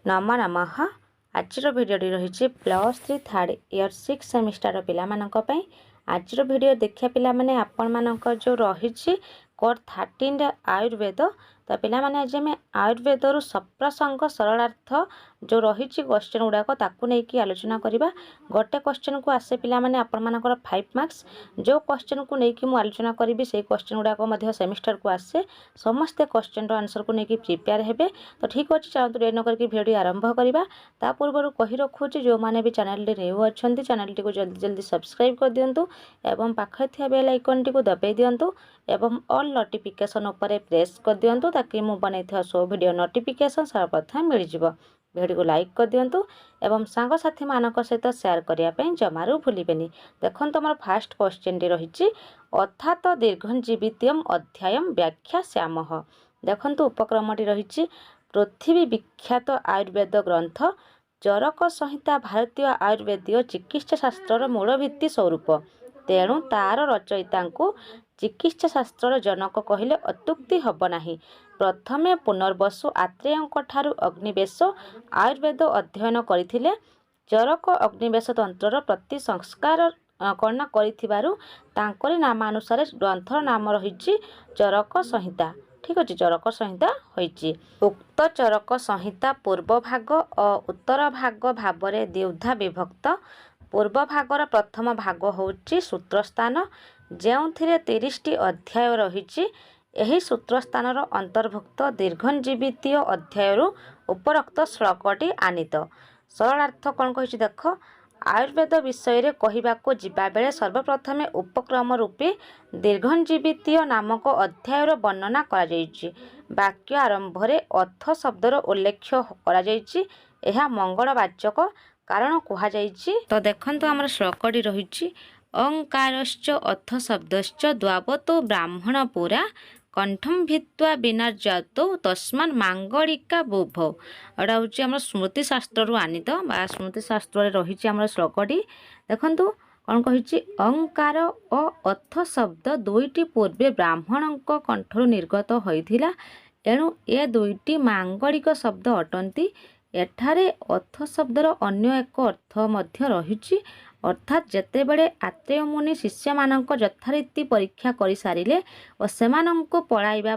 नम नमः। आजर भिडियोटी रही +3 third year 6 semester पिला आजर भिडियो देखिया पिला माने आपण मानक जो रही कोर 13 आयुर्वेद तो पिला माने आज आम आयुर्वेद रु सप्रसंग सरलार्थ जो रही क्वेश्चन गुड़ाक ताकू नहीं आलोचना करवा। गोटे क्वेश्चन को आसे पिला माने आपण मानकर 5 मार्क्स जो क्वेश्चन को लेकिन मु आलोचना करी से क्वेश्चन गुड़ाक सेमिस्टर को आसे समस्ते क्वेश्चन आंसर को लेकिन प्रिपेयर हेबे। तो ठीक अच्छे चलते डेरी नक भिडियो आरंभ करवा। ता पूर्व कही रखुची जो मैंने भी चैनल न्यू अच्छा चैनल टी जल्दी जल्दी सब्सक्राइब कर दिंतु एवं पाखे थी बेल आइकन टी दबाई दिंतु एवं ऑल नोटिफिकेशन उपर प्रेस कर दिंतु ताकि मुझे बनई सो वीडियो नोटिफिकेशन सर्वप्रथम मिल जाए। वीडियो को लाइक कर दिंतु एवं सांगसाथी मानक सहित शेयर करने जमारू भूलें। देखो तुम फास्ट क्वेश्चन टी रही अर्थात दीर्घजीवितम अध्याय व्याख्या श्याम। देखो उपक्रम टी रही पृथ्वी विख्यात आयुर्वेद ग्रंथ चरक संहिता भारतीय आयुर्वेदीय चिकित्सा शास्त्र मूल भित्ति स्वरूप तेणु तार रचयिता को चिकित्सा शास्त्र जनक कहले अत्युक्ति हब नाही। प्रथमे पुनर्वसु आत्रेयंक ठारु अग्निवेश आयुर्वेद अध्ययन करथिले। चरक अग्निवेश तंत्र प्रति संस्कार कर्ण करिथिबारु तांकरी नामानुसार ग्रंथर नाम रही चरक संहिता। ठीक अच्छे चरक संहिता होइछि। उक्त चरक संहिता पूर्व भाग और उत्तर भाग भावरे द्विधा विभक्त। पूर्व भागर प्रथम भाग होउछि सूत्रस्थान जेउथिरे 30टी अध्याय रहिछि। एही सूत्रस्थानर अंतर्भुक्त दीर्घजीवितीय अध्यायरु उपरोक्त श्लोकटी आनीत। सरलार्थ कौन कहिछि देख। आयुर्वेद विषय रे कहिबाको जिबा बेले सर्वप्रथमे उपक्रम रूपे दीर्घजीवितीय नामक अध्यायर वर्णना करा जायछि। वाक्य आरंभ रे अथ शब्दर उल्लेख करा जायछि। एहा मंगलवाचक कारण कहा जायछि। तो देखंतु हमर श्लोकटी रहिछि ओंकारश्च अथ शब्दश्च द्वावतो ब्राह्मण पुरा कंठम भित्वा विनार्जातो तस्मान मांगलिका बुभौ। एटा हूँ आम स्मृति शास्त्र आनीत बा स्मृति शास्त्र रही श्लोकटी। देखु कौन कही अंकार और अथ शब्द दुईटी पूर्वे ब्राह्मण कंठर निर्गत होइथिला एणु ए दुईटी मांगलिक शब्द अटंती। एठारे अथ शब्दर अन्य एक अर्थ मध्य रही अर्थात जेतेबेले आत्रेय मुनि शिष्य मानक यथारीति परीक्षा कर सारे और सेमानंको पढ़ाइबा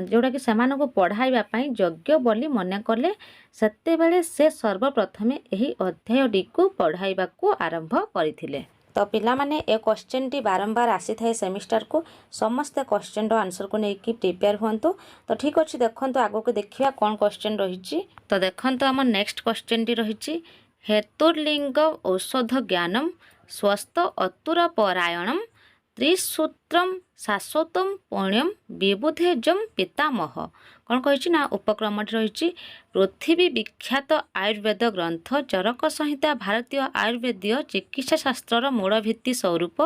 जोटा कि सेमानंको पढ़ाइबा योग्य बोली मने कले सेतेबेले से सर्वप्रथमे एही अध्यायटी को पढ़ाइबा को आरंभ करथिले। तो पिला माने ए क्वेश्चन टी बारंबार आसी थाए सेमिस्टर को समस्त क्वेश्चन रो आंसर को लेकिन प्रिपेयर हुंतु। तो ठीक अच्छे देखंतु आगो को देखिया कौन क्वेश्चन रही। तो देखंतु हम नेक्स्ट क्वेश्चन टी रही हेतुर्लिंग औषध ज्ञानम स्वस्थ अतुर परायणम त्रिसूत्रम शाश्वतम पुण्यम विबुधेजम पितामह। कौन कही ना उपक्रम रही पृथ्वी विख्यात आयुर्वेद ग्रंथ चरक संहिता भारतीय आयुर्वेदीय चिकित्सा शास्त्र मूल भित्ति स्वरूप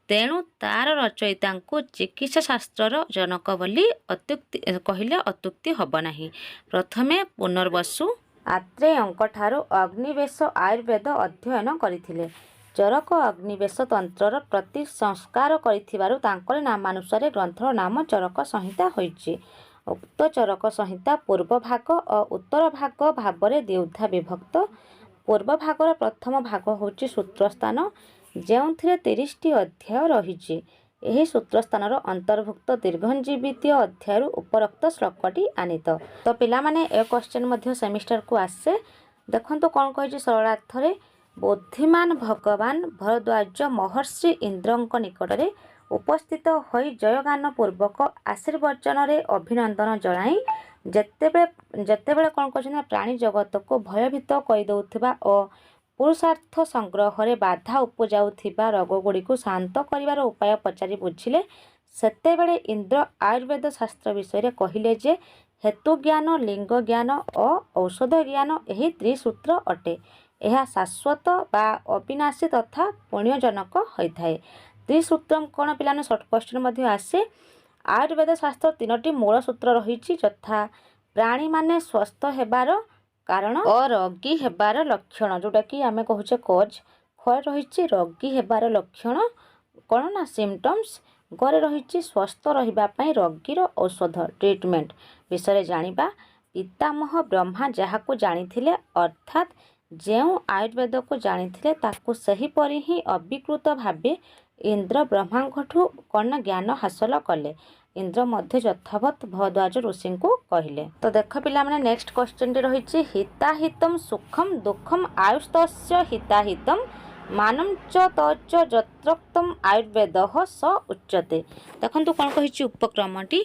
तेणु तार रचयिता को चिकित्सा शास्त्र जनक बोली अत्युक्ति कहले अत्युक्ति हब नाही। प्रथमे पुनर्वसु आत्रेयंक ठारु अग्निवेश आयुर्वेद अध्ययन करथिले। चरक अग्निवेश तंत्रर प्रति संस्कार करिथिबारु तांकर नामानुसार ग्रंथर नाम चरक संहिता होइछि। उक्त चरक संहिता पूर्व भाग और उत्तर भाग भावरे द्विधा विभक्त। पूर्व भागर प्रथम भाग होछि सूत्रस्थान जेउथिरे 30टी अध्याय रहिछि। एही सूत्रस्थानर अंतर्भुक्त दीर्घजीवितीय अध्याय उपरोक्त श्लोकटी आनीत। तो पिला माने ए क्वेश्चन मध्य सेमिस्टर को आसे। देखंतु कौन कहिछि सरलार्थ रे बुद्धिमान भगवान भरद्वाज महर्षि इंद्रंक निकटरे उपस्थित होई जयगान पूर्वक आशीर्वचन रे अभिनंदन जणाई जेतेबेले कौन कहिछि प्राणी जगत को भयभीत कई दउथिबा और पुरुषार्थ संग्रह रे बाधा उपजाउथिबा रोग गुड़ी को शांत करिवार उपाय पचारि बुझिले सेतेबेले इंद्र आयुर्वेद शास्त्र विषय रे कहिले जे हेतु ज्ञान लिंग ज्ञान और औषध ज्ञान एही त्रिसूत्र अटे। यह शाश्वत बा अविनाशी तथा पुण्यजनक होइथाए। त्रिसूत्रम कौन पिलाने शॉर्ट क्वेश्चन मध्य आसे। आयुर्वेद शास्त्र 3टी मूल सूत्र रही यथा प्राणी माने स्वस्थ हेबार कारण और रोगी हेबार लक्षण जोटा कि आमे कहूचे कोज खय रही रोगी हेबार लक्षण कौन ना सिम्पटम्स गरे रही स्वस्थ रहिबा पई रोगीर औषध ट्रीटमेंट विषय जानिबा। ପିତାମହ ବ୍ରହ୍ମା ଯାହାକୁ ଜାଣିଥିଲେ ଅର୍ଥାତ୍ ଯେଉଁ ଆୟୁର୍ବେଦ को ଜାଣିଥିଲେ ତାକୁ ସେହିପରି ହିଁ ଅବିକୃତ ଭାବେ ଇନ୍ଦ୍ର ବ୍ରହ୍ମାଙ୍କଠୁ କ'ଣ ଜ୍ଞାନ ହାସଲ କଲେ। ଇନ୍ଦ୍ର ମଧ୍ୟ ଯଥାବତ୍ ଭରଦ୍ୱାଜ ଋଷିଙ୍କୁ କହିଲେ। ତ ଦେଖ ପିଲାମାନେ ନେକ୍ସଟ କ୍ୱେଶ୍ଚନଟି ରହିଛି ହିତାହିତମ୍ ସୁଖମ୍ ଦୁଃଖମ୍ ଆୟୁସ୍ତସ୍ୟ ହିତାହିତମ୍ ମାନଂ च तच ଯତ୍ରୋକ୍ତମ୍ ଆୟୁର୍ବେଦଃ ସ ଉଚ୍ୟତେ। ଦେଖନ୍ତୁ କ'ଣ କହିଛି ଉପକ୍ରମଟି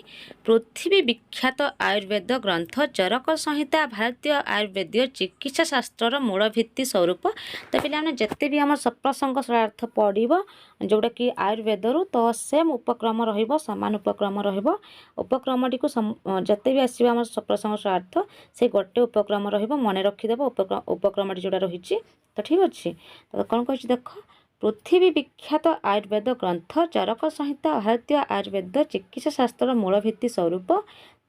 ପୃଥିବୀ ବିଖ୍ୟାତ ଆୟୁର୍ବେଦ ଗ୍ରନ୍ଥ ଚରକ ସଂହିତା ଭାରତୀୟ ଆୟୁର୍ବେଦୀୟ ଚିକିତ୍ସା ଶାସ୍ତ୍ରର ମୂଳ ଭିତ୍ତି ସ୍ୱରୂପ। ତ ପିଲାମାନେ ଯେତେ ବି ଆମର ସପ୍ରସଙ୍ଗ ସରାର୍ଥ ପଡ଼ିବ ଯେଉଁଟାକି ଆୟୁର୍ବେଦରୁ ତ ସେମ୍ ଉପକ୍ରମ ରହିବ, ସମାନ ଉପକ୍ରମ ରହିବ। ଉପକ୍ରମଟିକୁ ଯେତେ ବି ଆସିବ ଆମର ସପ୍ରସଙ୍ଗ ସରାର୍ଥ ସେ ଗୋଟେ ଉପକ୍ରମ ରହିବ, ମନେ ରଖିଦେବ ଉପକ୍ରମଟି ଯେଉଁଟା ରହିଛି। ତ ଠିକ୍ ଅଛି। ତ କ'ଣ କହିଛି ଦେଖ ପୃଥିବୀ ବିଖ୍ୟାତ ଆୟୁର୍ବେଦ ଗ୍ରନ୍ଥ ଚରକ ସଂହିତା ଭାରତୀୟ ଆୟୁର୍ବେଦ ଚିକିତ୍ସା ଶାସ୍ତ୍ରର ମୂଳ ଭିତ୍ତି ସ୍ୱରୂପ,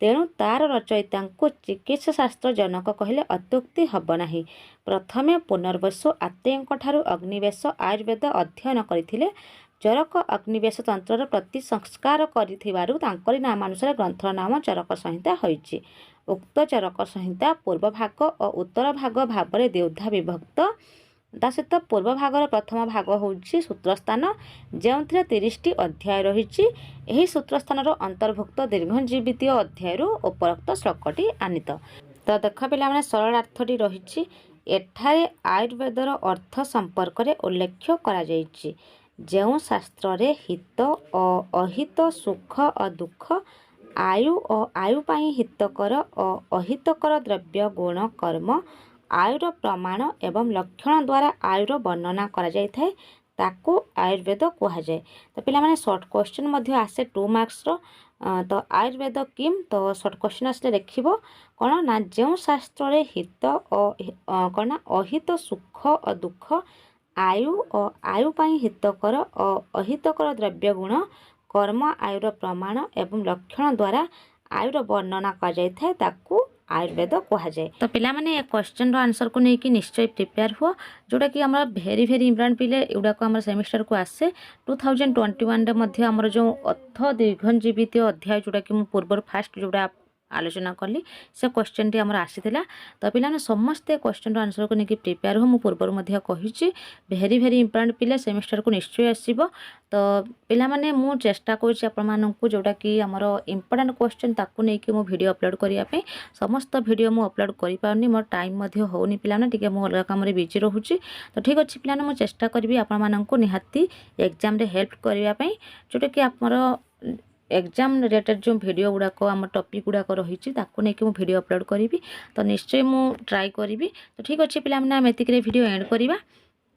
ତେଣୁ ତାର ରଚୟିତାଙ୍କୁ ଚିକିତ୍ସା ଶାସ୍ତ୍ର ଜନକ କହିଲେ ଅତ୍ୟୁକ୍ତି ହେବ ନାହିଁ। ପ୍ରଥମେ ପୁନର୍ବସୁ ଆତ୍ରେୟଙ୍କଠାରୁ ଅଗ୍ନିବେଶ ଆୟୁର୍ବେଦ ଅଧ୍ୟୟନ କରିଥିଲେ। ଚରକ ଅଗ୍ନିବେଶ ତନ୍ତ୍ରର ପ୍ରତି ସଂସ୍କାର କରିଥିବାରୁ ତାଙ୍କରି ନାମାନୁସାରେ ଗ୍ରନ୍ଥର ନାମ ଚରକ ସଂହିତା ହୋଇଛି। ଉକ୍ତ ଚରକ ସଂହିତା ପୂର୍ବ ଭାଗ ଓ ଉତ୍ତର ଭାଗ ଭାବରେ ଦ୍ୱିଧା ବିଭକ୍ତ। ତା ସହିତ ପୂର୍ବ ଭାଗର ପ୍ରଥମ ଭାଗ ହେଉଛି ସୂତ୍ରସ୍ଥାନ, ଯେଉଁଥିରେ 30ଟି ଅଧ୍ୟାୟ ରହିଛି। ଏହି ସୂତ୍ରସ୍ଥାନର ଅନ୍ତର୍ଭୁକ୍ତ ଦୀର୍ଘଜୀବିତୀୟ ଅଧ୍ୟାୟରୁ ଉପରୋକ୍ତ ଶ୍ଲୋକଟି ଆନିତ। ତ ଦେଖ ପିଲାମାନେ ସରଳାର୍ଥଟି ରହିଛି ଏଠାରେ ଆୟୁର୍ବେଦର ଅର୍ଥ ସମ୍ପର୍କରେ ଉଲ୍ଲେଖ କରାଯାଇଛି। ଯେଉଁ ଶାସ୍ତ୍ରରେ ହିତ ଓ ଅହିତ, ସୁଖ ଓ ଦୁଃଖ, ଆୟୁ ଓ ଆୟୁ ପାଇଁ ହିତକର ଓ ଅହିତକର ଦ୍ରବ୍ୟ, ଗୁଣ, କର୍ମ, ଆୟୁର ପ୍ରମାଣ ଏବଂ ଲକ୍ଷଣ ଦ୍ୱାରା ଆୟୁର ବର୍ଣ୍ଣନା କରାଯାଇଥାଏ ତାକୁ ଆୟୁର୍ବେଦ କୁହାଯାଏ। ତ ପିଲାମାନେ ସର୍ଟ କ୍ୱେଶ୍ଚନ୍ ମଧ୍ୟ ଆସେ 2 ମାର୍କ୍ସର। ତ ଆୟୁର୍ବେଦ କିମ୍, ତ ସର୍ଟ କ୍ୱେଶ୍ଚନ୍ ଆସିଲେ ଲେଖିବ କ'ଣ ନା ଯେଉଁ ଶାସ୍ତ୍ରରେ ହିତ ଓ କ'ଣ ନା ଅହିତ, ସୁଖ ଓ ଦୁଃଖ, ଆୟୁ ଓ ଆୟୁ ପାଇଁ ହିତକର ଓ ଅହିତକର ଦ୍ରବ୍ୟ, ଗୁଣ, କର୍ମ, ଆୟୁର ପ୍ରମାଣ ଏବଂ ଲକ୍ଷଣ ଦ୍ୱାରା ଆୟୁର ବର୍ଣ୍ଣନା କରାଯାଇଥାଏ ତାକୁ ଆୟୁର୍ବେଦ କୁହାଯାଏ। ତ ପିଲାମାନେ ଏ କ୍ୱେଶ୍ଚନର ଆନ୍ସରକୁ ନେଇକି ନିଶ୍ଚୟ ପ୍ରିପେୟାର ହୁଅ, ଯେଉଁଟାକି ଆମର ଭେରି ଇମ୍ପୋର୍ଟାଣ୍ଟ ପିଲେ ଏଗୁଡ଼ାକ ଆମର ସେମିଷ୍ଟରକୁ ଆସେ। 2021ରେ ମଧ୍ୟ ଆମର ଯେଉଁ ଦୀର୍ଘଜୀବିତୀୟ ଅଧ୍ୟାୟ ଯେଉଁଟାକି ମୁଁ ପୂର୍ବରୁ ଫାଷ୍ଟ ଯେଉଁଟା ଆଲୋଚନା କଲି ସେ କ୍ୱେଶ୍ଚନଟି ଆମର ଆସିଥିଲା। ତ ପିଲାମାନେ ସମସ୍ତେ କ୍ୱେଶ୍ଚନର ଆନ୍ସରକୁ ନେଇକି ପ୍ରିପେୟାର ହୁଅ। ମୁଁ ପୂର୍ବରୁ ମଧ୍ୟ କହିଛି ଭେରି ଇମ୍ପୋର୍ଟାଣ୍ଟ ପିଲେ ସେମିଷ୍ଟରକୁ ନିଶ୍ଚୟ ଆସିବ। ତ ପିଲାମାନେ ମୁଁ ଚେଷ୍ଟା କରୁଛି ଆପଣମାନଙ୍କୁ ଯେଉଁଟାକି ଆମର ଇମ୍ପୋର୍ଟାଣ୍ଟ କ୍ୱେଶ୍ଚନ ତାକୁ ନେଇକି ମୁଁ ଭିଡ଼ିଓ ଅପଲୋଡ଼ କରିବା ପାଇଁ। ସମସ୍ତ ଭିଡ଼ିଓ ମୁଁ ଅପଲୋଡ଼ କରିପାରୁନି, ମୋର ଟାଇମ୍ ମଧ୍ୟ ହେଉନି ପିଲାମାନେ, ଟିକେ ମୁଁ ଅଲଗା କାମରେ ବିଜି ରହୁଛି। ତ ଠିକ୍ ଅଛି ପିଲାମାନେ, ମୁଁ ଚେଷ୍ଟା କରିବି ଆପଣମାନଙ୍କୁ ନିହାତି ଏକ୍ଜାମରେ ହେଲ୍ପ କରିବା ପାଇଁ, ଯେଉଁଟାକି ଆମର एग्जाम रिलेटेड जो वीडियो गुड़ाक आम टॉपिक गुड़ाक रही ताकू नहीं कि वीडियो अपलोड करी। तो निश्चय मु ट्राई करी। तो ठीक अच्छे पिला एतिक वीडियो एंड करवा।